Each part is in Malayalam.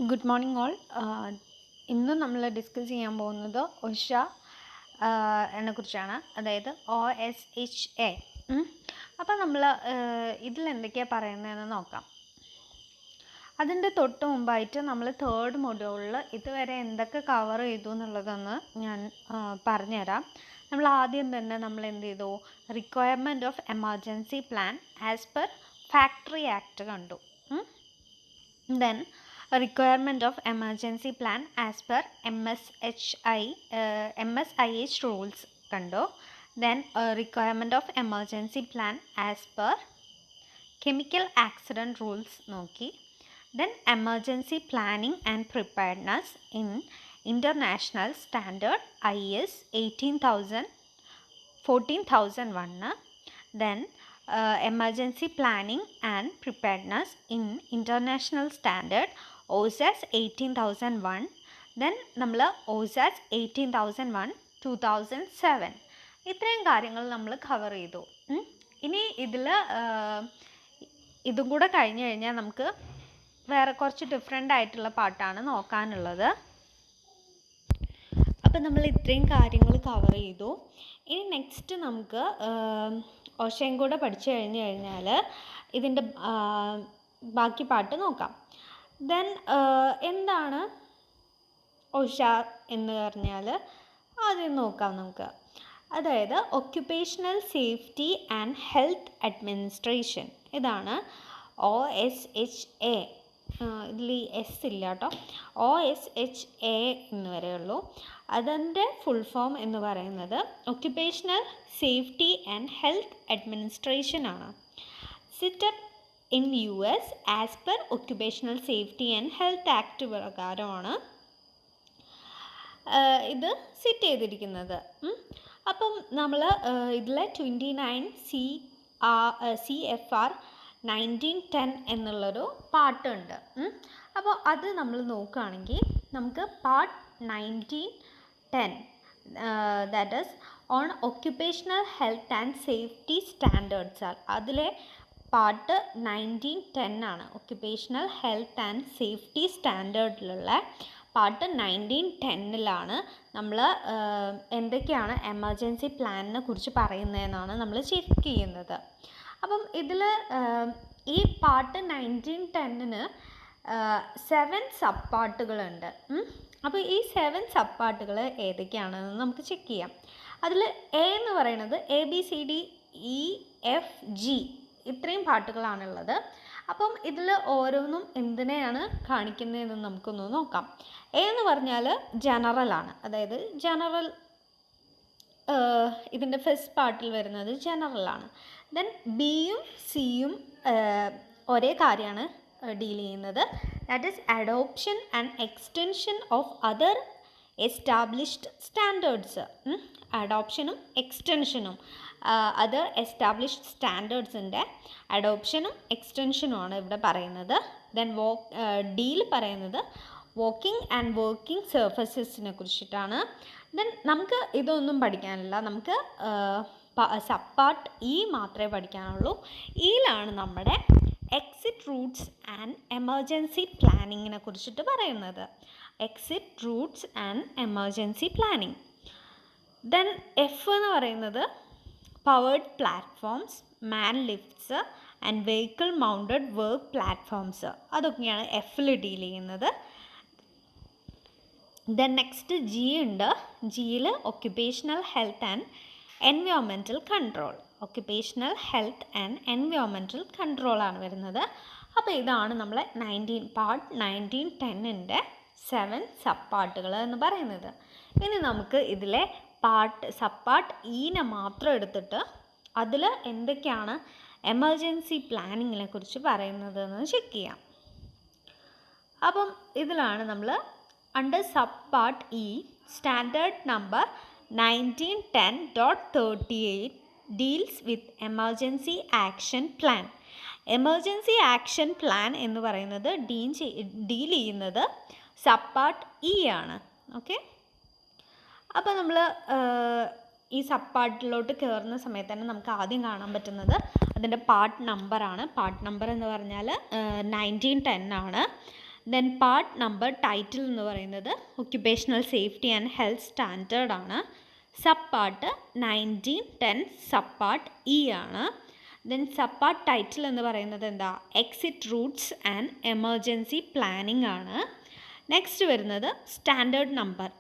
Good morning all. ഇന്ന് നമ്മൾ ഡിസ്കസ് ചെയ്യാൻ പോകുന്നത് ഉഷ എന്നെക്കുറിച്ചാണ്, അതായത് OSHA. അപ്പോൾ നമ്മൾ ഇതിലെന്തൊക്കെയാണ് പറയുന്നതെന്ന് നോക്കാം. അതിൻ്റെ തൊട്ട് മുമ്പായിട്ട് നമ്മൾ തേർഡ് മൊഡ്യൂളിൽ ഇതുവരെ എന്തൊക്കെ കവർ ചെയ്തു എന്നുള്ളതൊന്ന് ഞാൻ പറഞ്ഞുതരാം. നമ്മൾ ആദ്യം തന്നെ നമ്മൾ എന്ത് ചെയ്തു, requirement of emergency plan as per factory act കണ്ടു. Then requirement of emergency plan as per MSIH rules കണ്ടു. Then requirement of emergency plan as per chemical accident rules നോക്കി. Then emergency planning and preparedness in international standard IS 14001. Then emergency planning and preparedness in international standard OSAS 18001. then നമ്മൾ OSAS 18001 2007 ഇത്രയും കാര്യങ്ങൾ നമ്മൾ കവർ ചെയ്തു. ഇനി ഇതും കൂടെ കഴിഞ്ഞ് കഴിഞ്ഞാൽ നമുക്ക് വേറെ കുറച്ച് ഡിഫറെൻ്റ് ആയിട്ടുള്ള പാട്ടാണ് നോക്കാനുള്ളത്. അപ്പം നമ്മൾ ഇത്രയും കാര്യങ്ങൾ കവർ ചെയ്തു. ഇനി നെക്സ്റ്റ് നമുക്ക് ഓഷയും കൂടെ പഠിച്ചു കഴിഞ്ഞാൽ ഇതിൻ്റെ ബാക്കി പാട്ട് നോക്കാം. ദെൻ എന്താണ് ഓഷ എന്ന് പറഞ്ഞാൽ ആദ്യം നോക്കാം നമുക്ക്. അതായത് occupational safety and health administration, ഇതാണ് OSHA. ഇതിൽ എസ് ഇല്ല കേട്ടോ, OSHA എന്ന് വരെയുള്ളൂ. അതിൻ്റെ ഫുൾ ഫോം എന്ന് പറയുന്നത് occupational safety and health administration ആണ്. Setup in US as per occupational safety and health act പ്രകാരമാണ് ഇത് സിറ്റ് ചെയ്തിരിക്കുന്നത്. അപ്പം നമ്മൾ ഇതിലെ 29 CFR 1910 എന്നുള്ളൊരു പാട്ടുണ്ട്. അപ്പോൾ അത് നമ്മൾ നോക്കുകയാണെങ്കിൽ നമുക്ക് part 1910 that is on occupational health and safety standards ആണ്. അതിലെ പാർട്ട് 1910 ആണ്. ഒക്യുപ്പേഷണൽ ഹെൽത്ത് ആൻഡ് സേഫ്റ്റി സ്റ്റാൻഡേർഡിലുള്ള പാർട്ട് 1910 നമ്മൾ എന്തൊക്കെയാണ് എമർജൻസി പ്ലാനിനെ കുറിച്ച് പറയുന്നതെന്നാണ് നമ്മൾ ചെക്ക് ചെയ്യുന്നത്. അപ്പം ഇതിൽ ഈ പാർട്ട് 1910 7 സബ് പാർട്ടുകളുണ്ട്. അപ്പോൾ ഈ 7 സബ് പാർട്ടുകൾ ഏതൊക്കെയാണെന്ന് നമുക്ക് ചെക്ക് ചെയ്യാം. അതിൽ എ എന്ന് പറയുന്നത് ABCDEFG ഇത്രയും പാർട്ടുകളാണുള്ളത്. അപ്പം ഇതിൽ ഓരോന്നും എന്തിനെയാണ് കാണിക്കുന്നതെന്ന് നമുക്കൊന്ന് നോക്കാം. എ എന്ന് പറഞ്ഞാൽ ജനറലാണ്, അതായത് ജനറൽ, ഇതിൻ്റെ ഫസ്റ്റ് പാർട്ടിൽ വരുന്നത് ജനറലാണ്. ദെൻ ബിയും സിയും ഒരേ കാര്യമാണ് ഡീൽ ചെയ്യുന്നത്, that is adoption and extension of other established standards. അഡോപ്ഷനും എക്സ്റ്റൻഷനും അതർ എസ്റ്റാബ്ലിഷ്ഡ് സ്റ്റാൻഡേർഡ്സിൻ്റെ അഡോപ്ഷനും എക്സ്റ്റൻഷനുമാണ് ഇവിടെ പറയുന്നത്. ദെൻ ഡിയിൽ പറയുന്നത് വോക്കിംഗ് ആൻഡ് വർക്കിംഗ് സർഫസസിനെ കുറിച്ചിട്ടാണ്. ദെൻ നമുക്ക് ഇതൊന്നും പഠിക്കാനില്ല, നമുക്ക് സബ് പാർട്ട് ഇ മാത്രമേ പഠിക്കാനുള്ളൂ. ഇയിലാണ് നമ്മുടെ എക്സിറ്റ് റൂട്ട്സ് ആൻഡ് എമർജൻസി പ്ലാനിങ്ങിനെ കുറിച്ചിട്ട് പറയുന്നത്. Exit routes and emergency planning. Then F എന്ന് പറയുന്നത് powered platforms, man lifts and vehicle mounted work platforms, അതൊക്കെയാണ് എഫിൽ ഡീൽ ചെയ്യുന്നത്. ദെൻ നെക്സ്റ്റ് ജി ഉണ്ട്. ജിയിൽ occupational health and environmental control, occupational health and environmental കൺട്രോളാണ് വരുന്നത്. അപ്പോൾ ഇതാണ് നമ്മളെ പാർട്ട് 1910 7 സബ് പാർട്ടുകൾ എന്ന് പറയുന്നത്. ഇനി നമുക്ക് ഇതിലെ സബ് പാർട്ട് ഇനെ മാത്രം എടുത്തിട്ട് അതിൽ എന്തൊക്കെയാണ് എമർജൻസി പ്ലാനിങ്ങിനെ കുറിച്ച് പറയുന്നതെന്ന് ചെക്ക് ചെയ്യാം. അപ്പം ഇതിലാണ് നമ്മൾ under sub part E standard number 1910.38 deals with emergency action plan. Emergency action plan എന്ന് പറയുന്നത് ഡീൽ ചെയ്യുന്നത് സബ് പാർട്ട് ഇ ആണ്. ഓക്കെ, അപ്പോൾ നമ്മൾ ഈ സബ് പാർട്ടിലോട്ട് കയറുന്ന സമയത്ത് തന്നെ നമുക്ക് ആദ്യം കാണാൻ പറ്റുന്നത് അതിൻ്റെ പാർട്ട് നമ്പറാണ്. പാർട്ട് നമ്പർ എന്ന് പറഞ്ഞാൽ 1910 ആണ്. ദെൻ പാർട്ട് നമ്പർ ടൈറ്റിൽ എന്ന് പറയുന്നത് occupational safety and health standard ആണ്. Sub part 1910 sub part E ആണ്. ദെൻ സബ് പാർട്ട് ടൈറ്റിൽ എന്ന് പറയുന്നത് എന്താ, exit routes and emergency planning ആണ്. നെക്സ്റ്റ് വരുന്നത് സ്റ്റാൻഡേർഡ് നമ്പർ,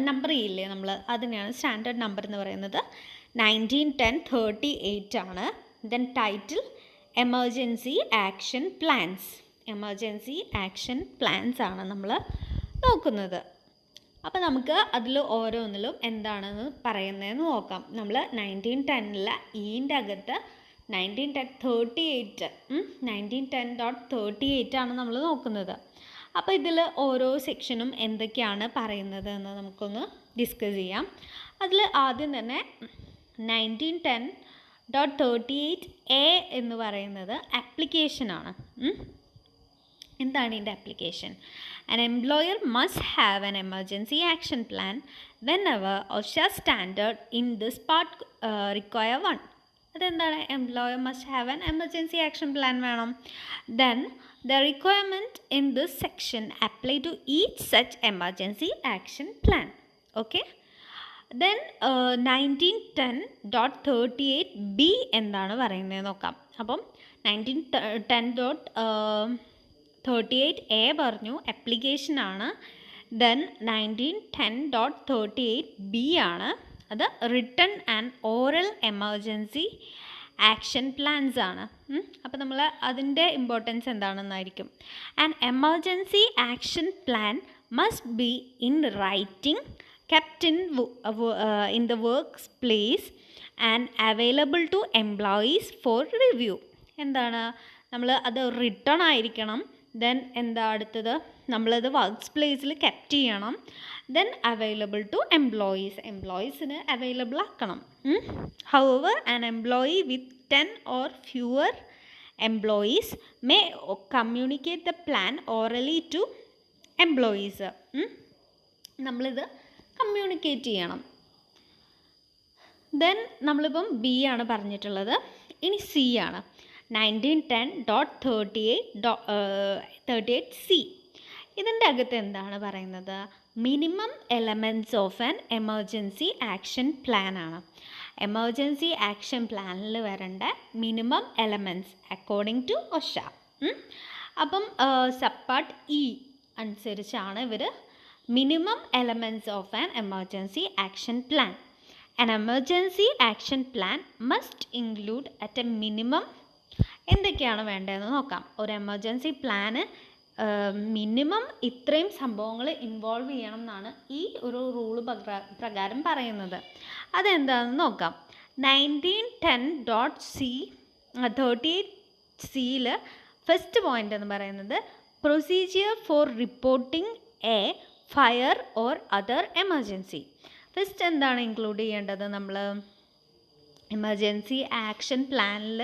നമ്പർ ഇല്ലേ നമ്മൾ, അതിനെയാണ് സ്റ്റാൻഡേർഡ് നമ്പർ എന്ന് പറയുന്നത്. 1910-38 ആണ്. Then title emergency action plans, emergency action plans ആണ് നമ്മൾ നോക്കുന്നത്. അപ്പോൾ നമുക്ക് അതിൽ ഓരോന്നിലും എന്താണെന്ന് പറയുന്നതെന്ന് നോക്കാം. നമ്മൾ 1910 ഈൻ്റെ അകത്ത് 1910 ആണ് നമ്മൾ നോക്കുന്നത്. അപ്പോൾ ഇതിൽ ഓരോ സെക്ഷനും എന്തൊക്കെയാണ് പറയുന്നത് എന്ന് നമുക്കൊന്ന് ഡിസ്കസ് ചെയ്യാം. അതിൽ ആദ്യം തന്നെ 1910.38A എന്ന് പറയുന്നത് ആപ്ലിക്കേഷനാണ്. എന്താണ് ഇതിൻ്റെ application? An employer must have an emergency action plan whenever OSHA standard in this part require one. അതെന്താണ്? Employer must have an emergency action plan വേണം. Then the requirement in this section apply to each such emergency action plan. Okay. Then 1910.38B എന്താണ് പറയുന്നത് നോക്കാം. അപ്പം 1910.38A പറഞ്ഞു, ആപ്ലിക്കേഷനാണ്. ദെൻ 1910.38B ആണ്, അത് written and oral emergency action plans ആണ്. അപ്പോൾ നമ്മൾ അതിൻ്റെ ഇമ്പോർട്ടൻസ് എന്താണെന്നായിരിക്കും. An emergency action plan must be in writing, kept in the workplace and available to employees for review. എന്താണ്, നമ്മൾ അത് റിട്ടൺ ആയിരിക്കണം. ദെൻ എന്താ അടുത്തത്, നമ്മളത് വർക്ക് പ്ലേസിൽ കെപ്റ്റ് ചെയ്യണം. ദെൻ അവൈലബിൾ ടു എംപ്ലോയീസിന് അവൈലബിൾ ആക്കണം. However an employee with 10 or fewer employees may communicate the plan orally to employees. നമ്മളിത് കമ്മ്യൂണിക്കേറ്റ് ചെയ്യണം. ദെൻ നമ്മളിപ്പം ബി ആണ് പറഞ്ഞിട്ടുള്ളത്. ഇനി സി ആണ് 1910.38C. ഇതിൻ്റെ അകത്ത് എന്താണ് പറയുന്നത്? Minimum elements of an emergency action plan ആണ്. എമർജൻസി ആക്ഷൻ പ്ലാനിൽ വരേണ്ട മിനിമം എലമെൻറ്റ്സ് അക്കോർഡിംഗ് ടു ഒഷ. അപ്പം സബ് പാർട്ട് ഇ അനുസരിച്ചാണ് ഇവർ minimum elements of an emergency action plan. An emergency action plan must include at a minimum എന്തൊക്കെയാണ് വേണ്ടതെന്ന് നോക്കാം. ഒരു എമർജൻസി പ്ലാന് മിനിമം ഇത്രയും സംഭവങ്ങൾ ഇൻവോൾവ് ചെയ്യണം എന്നാണ് ഈ ഒരു റൂള് പ്രകാരം പറയുന്നത്. അതെന്താണെന്ന് നോക്കാം. 1910.38Cയിൽ ഫസ്റ്റ് പോയിൻ്റ് എന്ന് പറയുന്നത് procedure four reporting A fire or other emergency. First എന്താണ് ഇൻക്ലൂഡ് ചെയ്യേണ്ടത്? നമ്മൾ എമർജൻസി ആക്ഷൻ പ്ലാനിൽ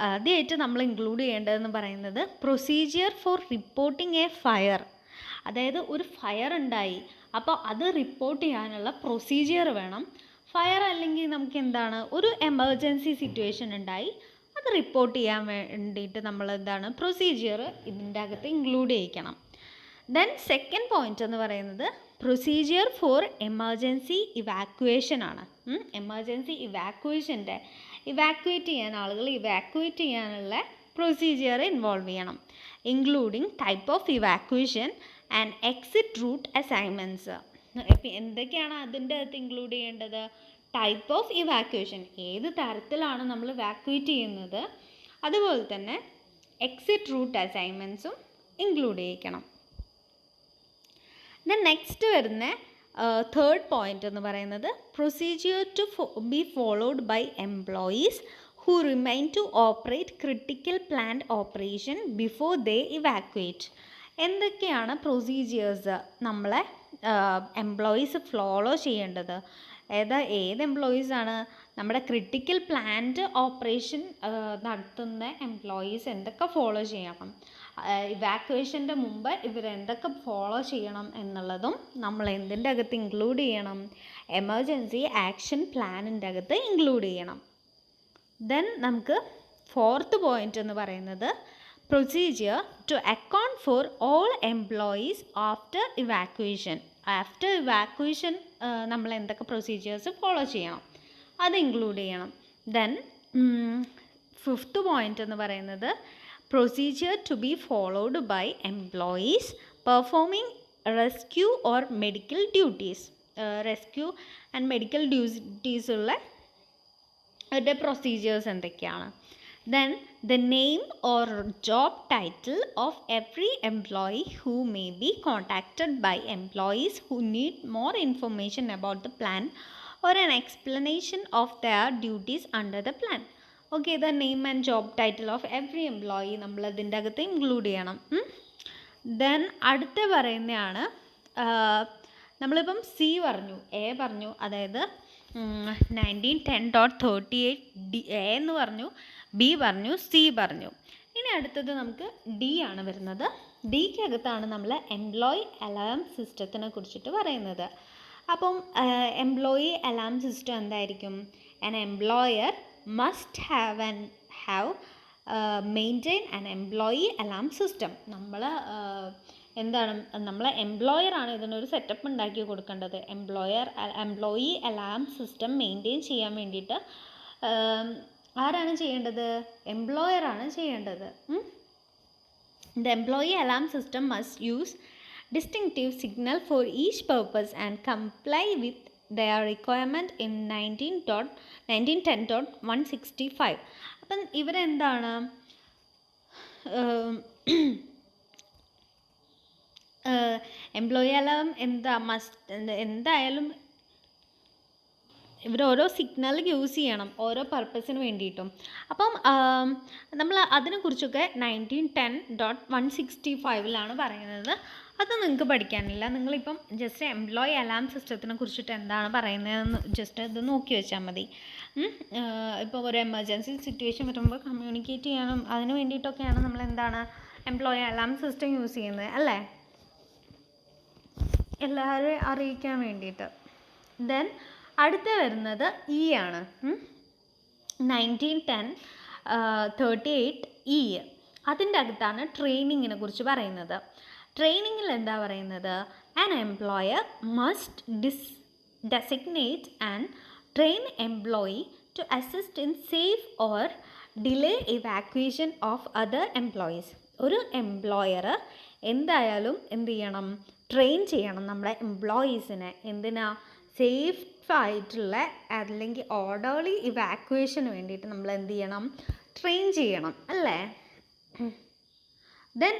ആദ്യമായിട്ട് നമ്മൾ ഇൻക്ലൂഡ് ചെയ്യേണ്ടതെന്ന് പറയുന്നത് procedure four reporting A fire. അതായത് ഒരു ഫയർ ഉണ്ടായി, അപ്പോൾ അത് റിപ്പോർട്ട് ചെയ്യാനുള്ള പ്രൊസീജിയർ വേണം. ഫയർ അല്ലെങ്കിൽ നമുക്ക് എന്താണ്, ഒരു എമർജൻസി സിറ്റുവേഷൻ ഉണ്ടായി, അത് റിപ്പോർട്ട് ചെയ്യാൻ വേണ്ടിയിട്ട് നമ്മൾ എന്താണ് പ്രൊസീജിയർ ഇതിൻ്റെ അകത്ത് ഇൻക്ലൂഡ് ചെയ്യിക്കണം. ദെൻ സെക്കൻഡ് പോയിൻ്റ് എന്ന് പറയുന്നത് പ്രൊസീജിയർ ഫോർ എമർജൻസി ഇവാക്യുവേഷൻ ആണ്. എമർജൻസി ഇവാക്യുവേറ്റ് ചെയ്യാൻ, ആളുകൾ ഇവാക്യുവേറ്റ് ചെയ്യാനുള്ള പ്രൊസീജിയർ ഇൻവോൾവ് ചെയ്യണം. Including type of evacuation and exit route assignments. എന്തൊക്കെയാണ് അതിൻ്റെ അകത്ത് ഇൻക്ലൂഡ് ചെയ്യേണ്ടത്? ടൈപ്പ് ഓഫ് ഇവാക്യുവേഷൻ, ഏത് തരത്തിലാണ് നമ്മൾ ഇവാക്യുവേറ്റ് ചെയ്യുന്നത്, അതുപോലെ തന്നെ എക്സിറ്റ് റൂട്ട് അസൈൻമെൻറ്റ്സും ഇൻക്ലൂഡ് ചെയ്യിക്കണം. ദെൻ നെക്സ്റ്റ് വരുന്ന തേർഡ് പോയിൻ്റ് എന്ന് പറയുന്നത് procedure to be followed by employees who remain to operate critical plant operation before they evacuate. എന്തൊക്കെയാണ് പ്രൊസീജിയേഴ്സ് നമ്മളെ എംപ്ലോയീസ് ഫോളോ ചെയ്യേണ്ടത്? ഏത് എംപ്ലോയീസാണ്? നമ്മുടെ ക്രിട്ടിക്കൽ പ്ലാന്റ് ഓപ്പറേഷൻ നടത്തുന്ന എംപ്ലോയീസ് എന്തൊക്കെ ഫോളോ ചെയ്യണം, ഇവാക്യുവേഷൻ്റെ മുമ്പ് ഇവരെന്തൊക്കെ ഫോളോ ചെയ്യണം എന്നുള്ളതും നമ്മൾ എന്തിൻ്റെ അകത്ത് ഇൻക്ലൂഡ് ചെയ്യണം? എമർജൻസി ആക്ഷൻ പ്ലാനിൻ്റെ അകത്ത് ഇൻക്ലൂഡ് ചെയ്യണം. ദെൻ നമുക്ക് ഫോർത്ത് പോയിൻ്റ് എന്ന് പറയുന്നത് procedure to account for all employees after evacuation. After evacuation നമ്മൾ എന്തൊക്കെ പ്രൊസീജിയേഴ്സ് ഫോളോ ചെയ്യണം അത് ഇൻക്ലൂഡ് ചെയ്യണം. ദെൻ ഫിഫ്ത്ത് പോയിൻ്റ് എന്ന് പറയുന്നത് procedure to be followed by employees performing rescue or medical duties. Rescue and medical duties ഉള്ള പ്രൊസീജിയേഴ്സ് എന്തൊക്കെയാണ്. Then the name or job title of every employee who may be contacted by employees who need more information about the plan or an explanation of their duties under the plan. Okay, the name and job title of every employee നമ്മൾ അതിൻ്റെ അകത്ത് ഇൻക്ലൂഡ് ചെയ്യണം. ദെൻ അടുത്ത പറയുന്നതാണ് നമ്മളിപ്പം സി പറഞ്ഞു, എ പറഞ്ഞു, അതായത് 1910.38 എ എന്ന് പറഞ്ഞു, ബി പറഞ്ഞു, സി പറഞ്ഞു. ഇനി അടുത്തത് നമുക്ക് ഡി ആണ് വരുന്നത്. ഡിക്ക് അകത്താണ് നമ്മൾ എംപ്ലോയി അലാം സിസ്റ്റത്തിനെ കുറിച്ചിട്ട് പറയുന്നത്. അപ്പം എംപ്ലോയി അലാം സിസ്റ്റം എന്തായിരിക്കും? An employer must have maintain an employee alarm system. നമ്മൾ എംപ്ലോയറാണ് ഇതിനൊരു സെറ്റപ്പ് ഉണ്ടാക്കി കൊടുക്കേണ്ടത്. എംപ്ലോയി അലാം സിസ്റ്റം മെയിൻറ്റെയിൻ ചെയ്യാൻ വേണ്ടിയിട്ട് ആരാണ് ചെയ്യേണ്ടത്? എംപ്ലോയറാണ് ചെയ്യേണ്ടത്. The employee alarm system must use distinctive signal for each purpose and comply with their requirement in 1910.165. അപ്പം ഇവരെന്താണ് എംപ്ലോയി അലാം എന്തായാലും ഇവർ ഓരോ സിഗ്നൽ യൂസ് ചെയ്യണം ഓരോ പർപ്പസിന് വേണ്ടിയിട്ടും. അപ്പം നമ്മൾ അതിനെക്കുറിച്ചൊക്കെ 1910.165 പറയുന്നത്. അത് നിങ്ങൾക്ക് പഠിക്കാനില്ല. നിങ്ങളിപ്പം ജസ്റ്റ് എംപ്ലോയി അലാം സിസ്റ്റത്തിനെ കുറിച്ചിട്ട് എന്താണ് പറയുന്നതെന്ന് ജസ്റ്റ് ഇത് നോക്കി വെച്ചാൽ മതി. ഇപ്പോൾ ഒരു എമർജൻസി സിറ്റുവേഷൻ വരുമ്പോൾ കമ്മ്യൂണിക്കേറ്റ് ചെയ്യാനും അതിന് വേണ്ടിയിട്ടൊക്കെയാണ് നമ്മൾ എന്താണ് എംപ്ലോയി അലാം സിസ്റ്റം യൂസ് ചെയ്യുന്നത്, അല്ലേ? എല്ലാവരെയും അറിയിക്കാൻ വേണ്ടിയിട്ട്. ദെൻ അടുത്ത വരുന്നത് ഇ ആണ്. 1910.38 ഇ. അതിൻ്റെ അകത്താണ് ട്രെയിനിങ്ങിനെ കുറിച്ച് പറയുന്നത്. ട്രെയിനിങ്ങിൽ എന്താ പറയുന്നത്? An employer must designate and train employee to assist in safe orderly evacuation of other employees. ഒരു എംപ്ലോയർ എന്തായാലും എന്ത് ചെയ്യണം? ട്രെയിൻ ചെയ്യണം നമ്മുടെ എംപ്ലോയീസിനെ. എന്തിനാ? സേഫ് ആയിട്ടുള്ള അല്ലെങ്കിൽ ഓർഡർലി ഇവാക്വേഷന് വേണ്ടിയിട്ട് നമ്മൾ എന്ത് ചെയ്യണം? ട്രെയിൻ ചെയ്യണം, അല്ലേ? Then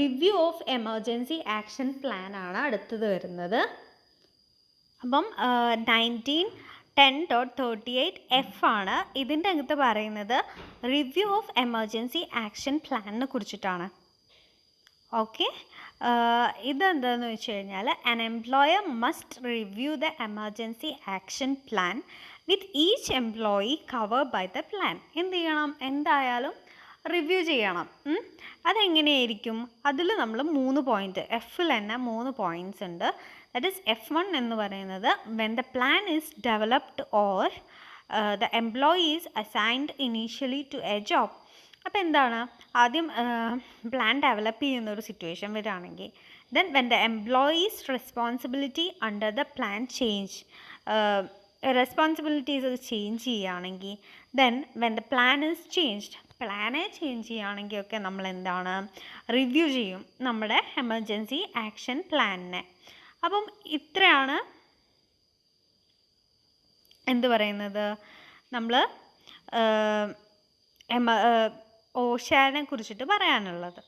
review of emergency action plan ആണ് അടുത്തത് വരുന്നത്. അപ്പം 1910.38 എഫ് ആണ്. ഇതിൻ്റെ അകത്ത് പറയുന്നത് റിവ്യൂ ഓഫ് എമർജൻസി ആക്ഷൻ പ്ലാനിനെ കുറിച്ചിട്ടാണ്. ഓക്കെ, ഇതെന്താണെന്ന് വെച്ച് കഴിഞ്ഞാൽ an employer must review the emergency action plan with each employee cover by the plan. എന്ത് ചെയ്യണം? എന്തായാലും റിവ്യൂ ചെയ്യണം. അതെങ്ങനെയായിരിക്കും? അതിൽ നമ്മൾ 3 പോയിൻറ്റ്, എഫിൽ തന്നെ 3 പോയിൻറ്റ്സ് ഉണ്ട്. ദാറ്റ് ഈസ് F1 എന്ന് പറയുന്നത് when the plan is developed or the employee is assigned initially to a job. അപ്പോൾ എന്താണ്? ആദ്യം പ്ലാൻ ഡെവലപ്പ് ചെയ്യുന്നൊരു സിറ്റുവേഷൻ വരികയാണെങ്കിൽ, then when the employees responsibility under the plan change, responsibilities change ചെയ്യുകയാണെങ്കിൽ, then when the plan is changed, പ്ലാനെ ചേഞ്ച് ചെയ്യുകയാണെങ്കിൽ ഒക്കെ നമ്മൾ എന്താണ്? റിവ്യൂ ചെയ്യും നമ്മുടെ എമർജൻസി ആക്ഷൻ പ്ലാനിനെ. അപ്പം ഇത്രയാണ് എന്ത് പറയുന്നത് നമ്മൾ ഓഷാനെ കുറിച്ചിട്ട് പറയാനുള്ളത്.